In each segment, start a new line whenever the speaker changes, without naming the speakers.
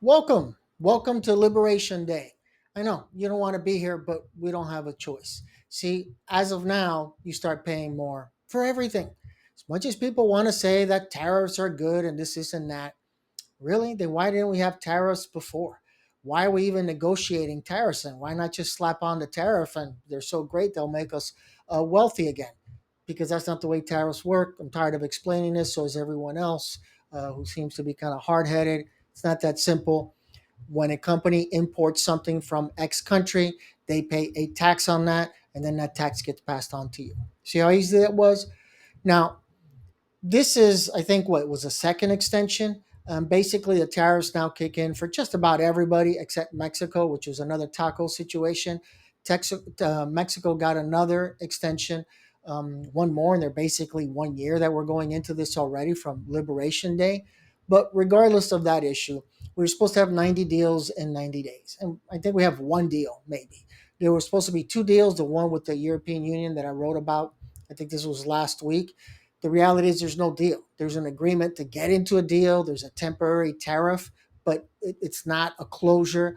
Welcome to Liberation Day. I know you don't want to be here, but we don't have a choice. See, as of now, you start paying more for everything. As much as people want to say that tariffs are good and this and that, really, then why didn't we have tariffs before? Why are we even negotiating tariffs? And why not just slap on the tariff and they're so great they'll make us wealthy again? Because that's not the way tariffs work. I'm tired of explaining this. So is everyone else who seems to be kind of hard headed. It's not that simple. When a company imports something from X country, they pay a tax on that, and then that tax gets passed on to you. See how easy that was? Now, this is, I think, what was a second extension. Basically, the tariffs now kick in for just about everybody except Mexico, which was another taco situation. Mexico got another extension, one more, and they're basically 1 year that we're going into this already from Liberation Day. But regardless of that issue, we were supposed to have 90 deals in 90 days. And I think we have one deal, maybe. There were supposed to be two deals, the one with the European Union that I wrote about. I think this was last week. The reality is there's no deal. There's an agreement to get into a deal. There's a temporary tariff, but it's not a closure.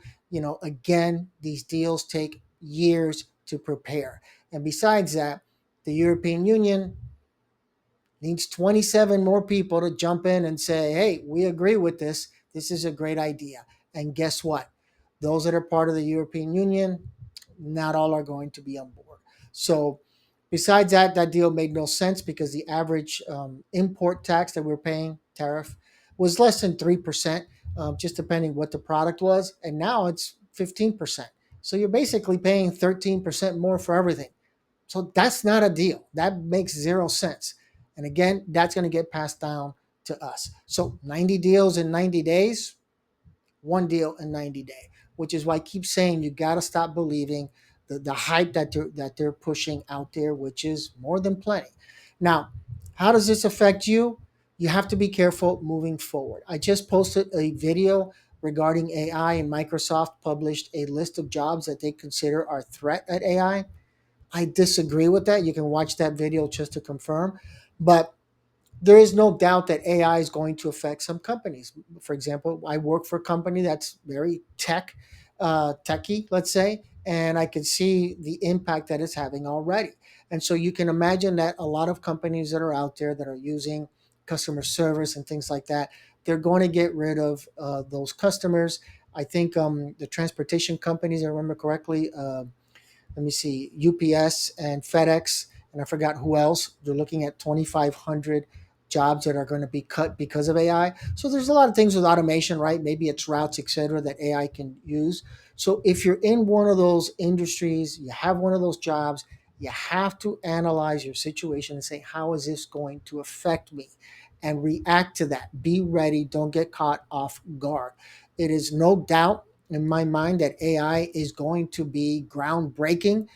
Again, these deals take years to prepare. And besides that, the European Union needs 27 more people to jump in and say, hey, we agree with this. This is a great idea. And guess what? Those that are part of the European Union, not all are going to be on board. So, besides that, that deal made no sense because the average import tax that we're paying, tariff, was less than 3%, just depending what the product was. And now it's 15%. So you're basically paying 13% more for everything. So that's not a deal. That makes zero sense. And again, that's going to get passed down to us. So 90 deals in 90 days, one deal in 90 days, which is why I keep saying you got to stop believing the hype that they're pushing out there, which is more than plenty. Now, how does this affect you? You have to be careful moving forward. I just posted a video regarding AI, and Microsoft published a list of jobs that they consider are a threat at AI. I disagree with that. You can watch that video just to confirm. But there is no doubt that AI is going to affect some companies. For example, I work for a company that's very techy, let's say, and I can see the impact that it's having already. And so you can imagine that a lot of companies that are out there that are using customer service and things like that, they're going to get rid of those customers. I think the transportation companies, I remember correctly, let me see, UPS and FedEx, and I forgot who else. They're looking at 2,500 jobs that are going to be cut because of AI. So there's a lot of things with automation, right? Maybe it's routes, etc., that AI can use. So if you're in one of those industries, you have one of those jobs, you have to analyze your situation and say, how is this going to affect me? And react to that. Be ready. Don't get caught off guard. It is no doubt in my mind that AI is going to be groundbreaking.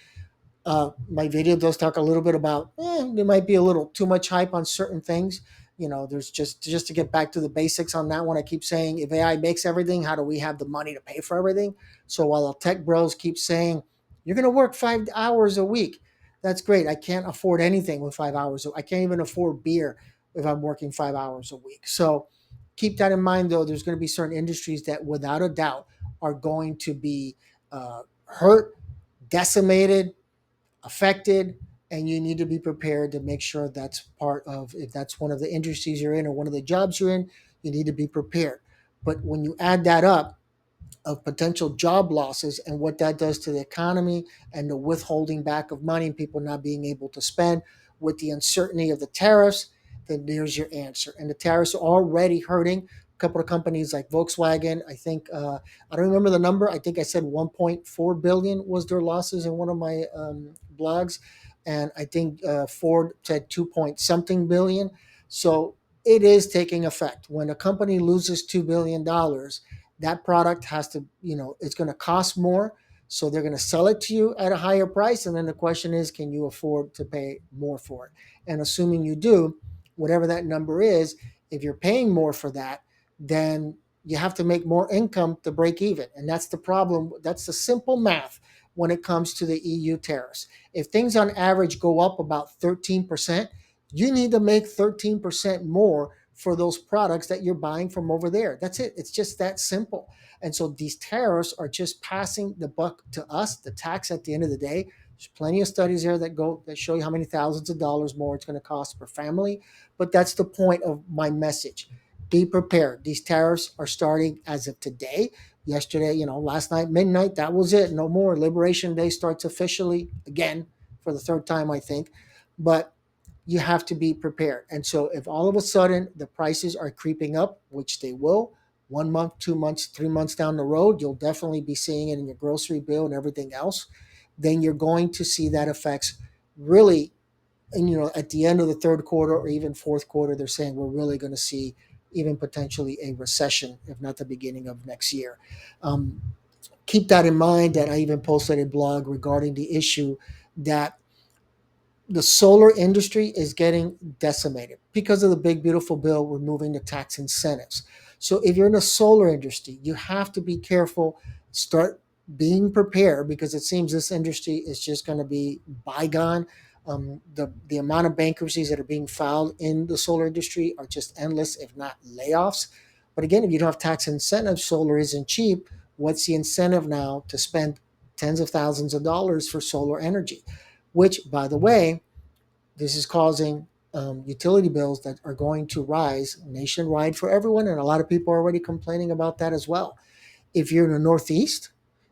My video does talk a little bit about there might be a little too much hype on certain things. There's just to get back to the basics on that one. I keep saying if AI makes everything, how do we have the money to pay for everything? So while the tech bros keep saying you're going to work 5 hours a week, that's great. I can't afford anything with 5 hours. I can't even afford beer if I'm working 5 hours a week. So keep that in mind, though. There's going to be certain industries that, without a doubt, are going to be hurt, decimated, affected, and you need to be prepared to make sure that's part of, if that's one of the industries you're in or one of the jobs you're in, you need to be prepared. But when you add that up, of potential job losses and what that does to the economy and the withholding back of money and people not being able to spend with the uncertainty of the tariffs, then there's your answer. And the tariffs are already hurting a couple of companies like Volkswagen. I think, I don't remember the number. I think I said 1.4 billion was their losses in one of my blogs. And I think Ford said 2 point something billion. So it is taking effect. When a company loses $2 billion, that product has to, it's going to cost more. So they're going to sell it to you at a higher price. And then the question is, can you afford to pay more for it? And assuming you do, whatever that number is, if you're paying more for that, then you have to make more income to break even. And that's the problem. That's the simple math when it comes to the EU tariffs. If things on average go up about 13%, you need to make 13% more for those products that you're buying from over there. That's it. It's just that simple. And so these tariffs are just passing the buck to us, the tax at the end of the day. There's plenty of studies there that show you how many thousands of dollars more it's going to cost per family. But that's the point of my message. Be prepared. These tariffs are starting as of today. Yesterday, last night, midnight, that was it. No more. Liberation Day starts officially again for the third time, I think. But you have to be prepared. And so if all of a sudden the prices are creeping up, which they will, 1 month, 2 months, 3 months down the road, you'll definitely be seeing it in your grocery bill and everything else. Then you're going to see that effects really, and at the end of the third quarter or even fourth quarter, they're saying we're really going to see even potentially a recession, if not the beginning of next year. Um, Keep that in mind. That I even posted a blog regarding the issue that the solar industry is getting decimated because of the big beautiful bill removing the tax incentives. So if you're in the solar industry, you have to be careful, start being prepared, because it seems this industry is just going to be bygone. The amount of bankruptcies that are being filed in the solar industry are just endless, if not layoffs. But again, if you don't have tax incentives, solar isn't cheap. What's the incentive now to spend tens of thousands of dollars for solar energy? Which, by the way, this is causing utility bills that are going to rise nationwide for everyone. And a lot of people are already complaining about that as well. If you're in the Northeast,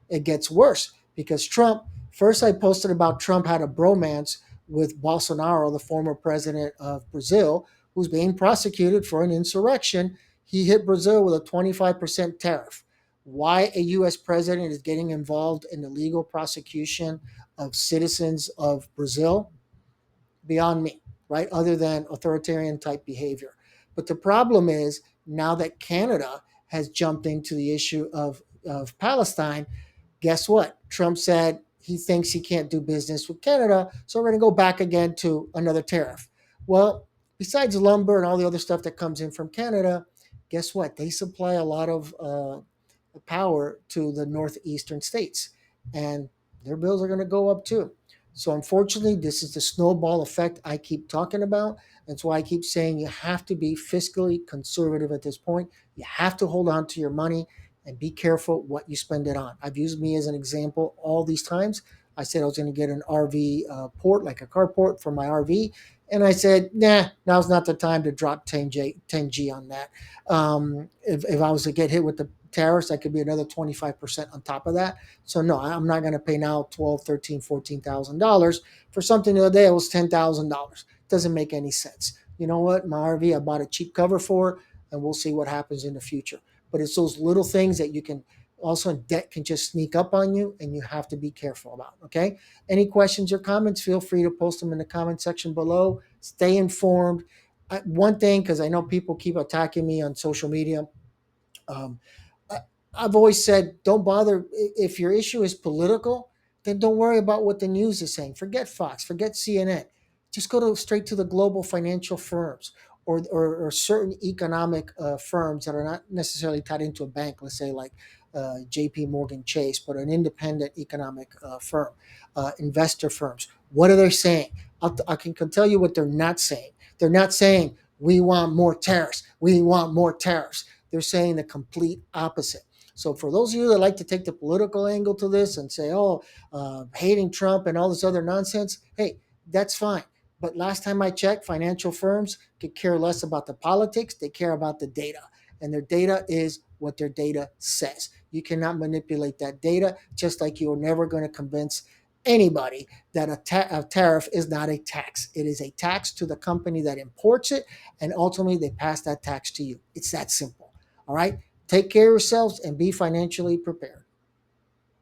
it gets worse because Trump, first I posted about Trump had a bromance with Bolsonaro, the former president of Brazil, who's being prosecuted for an insurrection. He hit Brazil with a 25% tariff. Why a U.S. president is getting involved in the legal prosecution of citizens of Brazil, beyond me, right? Other than authoritarian type behavior. But the problem is now that Canada has jumped into the issue of Palestine, guess what? Trump said he thinks he can't do business with Canada, so we're going to go back again to another tariff. Well, besides lumber and all the other stuff that comes in from Canada, guess what? They supply a lot of power to the northeastern states, and their bills are going to go up too. So unfortunately, this is the snowball effect I keep talking about. That's why I keep saying you have to be fiscally conservative at this point. You have to hold on to your money and be careful what you spend it on. I've used me as an example all these times. I said I was going to get an RV port, like a carport for my RV. And I said, nah, now's not the time to drop 10G on that. If I was to get hit with the tariffs, that could be another 25% on top of that. So no, I'm not going to pay now 12, 13, $14,000 for something the other day. It was $10,000. Doesn't make any sense. You know what? My RV, I bought a cheap cover for, and we'll see what happens in the future. But it's those little things that you can also, debt can just sneak up on you, and you have to be careful about. Okay. Any questions or comments? Feel free to post them in the comment section below. Stay informed. One thing, because I know people keep attacking me on social media. Um, I've always said, don't bother. If your issue is political, then don't worry about what the news is saying. Forget Fox, forget CNN. Just go straight to the global financial firms, or certain economic firms that are not necessarily tied into a bank, let's say like JP Morgan Chase, but an independent economic firm, investor firms. What are they saying? I can tell you what they're not saying. They're not saying, we want more tariffs. We want more tariffs. They're saying the complete opposite. So for those of you that like to take the political angle to this and say, oh, hating Trump and all this other nonsense, hey, that's fine. But last time I checked, financial firms could care less about the politics. They care about the data. And their data is what their data says. You cannot manipulate that data, just like you're never going to convince anybody that a tariff is not a tax. It is a tax to the company that imports it, and ultimately they pass that tax to you. It's that simple. All right? Take care of yourselves and be financially prepared.